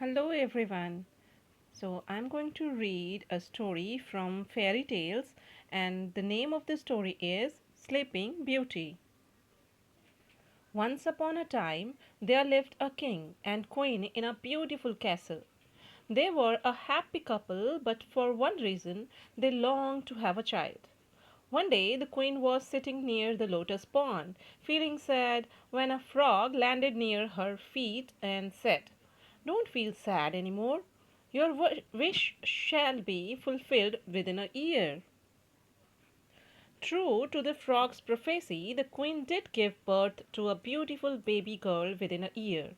Hello everyone. I'm going to read a story from Fairy Tales, and the name of the story is Sleeping Beauty. Once upon a time, there lived a king and queen in a beautiful castle. They were a happy couple, but for one reason, they longed to have a child. One day, the queen was sitting near the lotus pond, feeling sad, when a frog landed near her feet and said, "Don't feel sad anymore. Your wish shall be fulfilled within a year." True to the frog's prophecy, the queen did give birth to a beautiful baby girl within a year.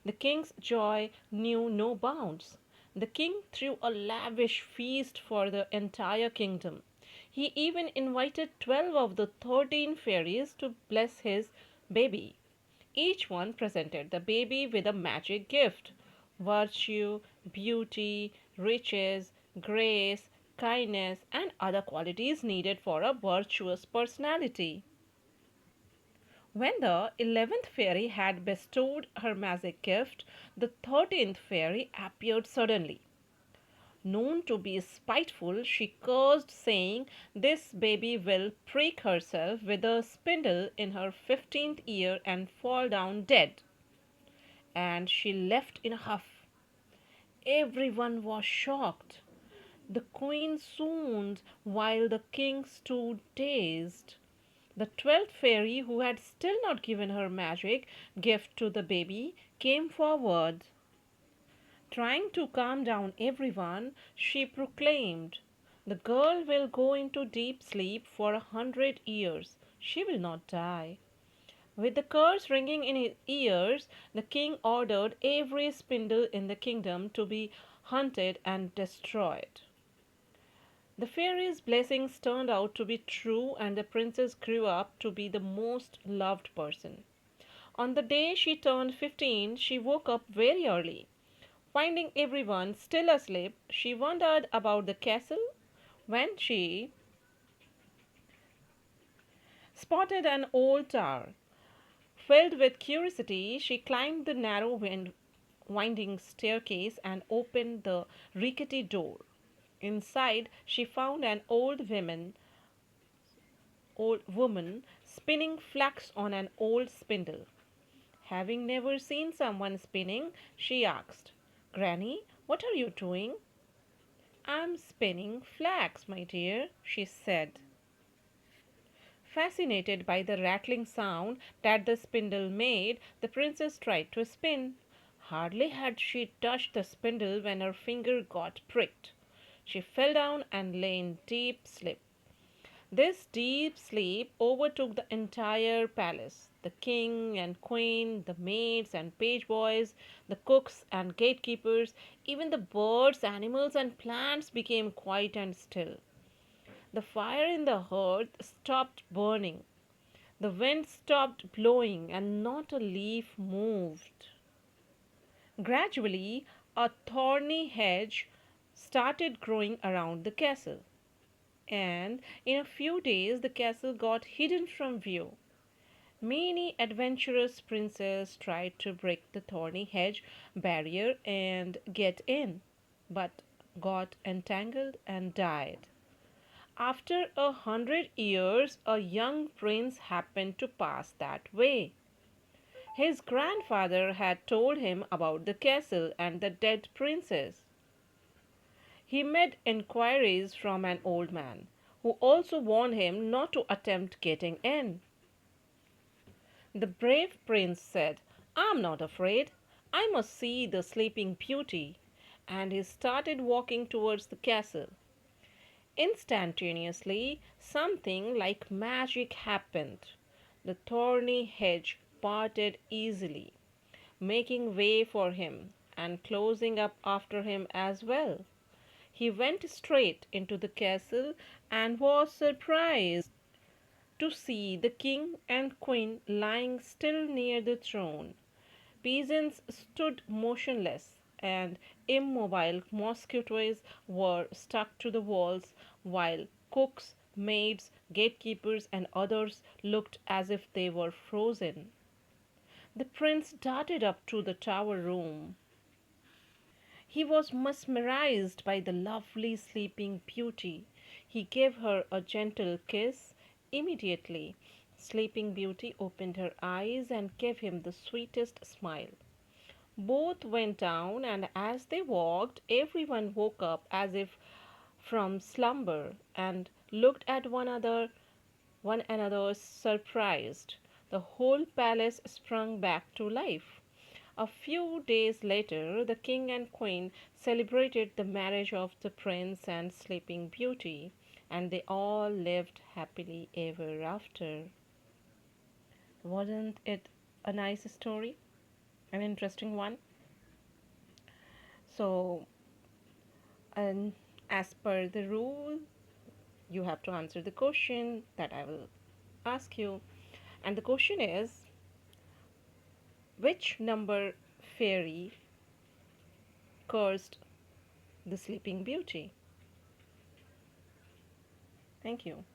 The king's joy knew no bounds. The king threw a lavish feast for the entire kingdom. He even invited 12 of the 13 fairies to bless his baby. Each one presented the baby with a magic gift: virtue, beauty, riches, grace, kindness, and other qualities needed for a virtuous personality. When the 11th fairy had bestowed her magic gift, the 13th fairy appeared suddenly. Known to be spiteful, she cursed, saying, "This baby will prick herself with a spindle in her 15th year and fall down dead." And she left in a huff. Everyone was shocked. The queen swooned while the king stood dazed. The 12th fairy, who had still not given her magic gift to the baby, came forward. Trying to calm down everyone, she proclaimed, "The girl will go into deep sleep for 100 years. She will not die." With the curse ringing in his ears, the king ordered every spindle in the kingdom to be hunted and destroyed. The fairy's blessings turned out to be true, and the princess grew up to be the most loved person. On the day she turned 15, she woke up very early. Finding everyone still asleep, she wandered about the castle. When she spotted an old tower, filled with curiosity, she climbed the narrow winding staircase and opened the rickety door. Inside, she found an old woman spinning flax on an old spindle. Having never seen someone spinning, she asked, "Granny, what are you doing?" "I'm spinning flax, my dear," she said. Fascinated by the rattling sound that the spindle made, the princess tried to spin. Hardly had she touched the spindle when her finger got pricked. She fell down and lay in deep sleep. This deep sleep overtook the entire palace. The king and queen, the maids and page boys, the cooks and gatekeepers, even the birds, animals, and plants became quiet and still. The fire in the hearth stopped burning. The wind stopped blowing, and not a leaf moved. Gradually, a thorny hedge started growing around the castle, and in a few days the castle got hidden from view. Many adventurous princes tried to break the thorny hedge barrier and get in, but got entangled and died. After 100 years, a young prince happened to pass that way. His grandfather had told him about the castle and the dead princess. He made inquiries from an old man, who also warned him not to attempt getting in. The brave prince said, "I'm not afraid. I must see the sleeping beauty." And he started walking towards the castle. Instantaneously, something like magic happened. The thorny hedge parted easily, making way for him and closing up after him as well. He went straight into the castle and was surprised to see the king and queen lying still near the throne. Peasants stood motionless, and immobile mosquitoes were stuck to the walls, while cooks, maids, gatekeepers, and others looked as if they were frozen. The prince darted up to the tower room. He was mesmerized by the lovely sleeping beauty. He gave her a gentle kiss. Immediately, Sleeping Beauty opened her eyes and gave him the sweetest smile. Both went down, and as they walked, everyone woke up as if from slumber and looked at one another surprised. The whole palace sprung back to life. A few days later, the king and queen celebrated the marriage of the prince and Sleeping Beauty, and they all lived happily ever after. Wasn't it a nice story? An interesting one? So, and as per the rule, you have to answer the question that I will ask you. And the question is, which number fairy cursed the Sleeping Beauty? Thank you.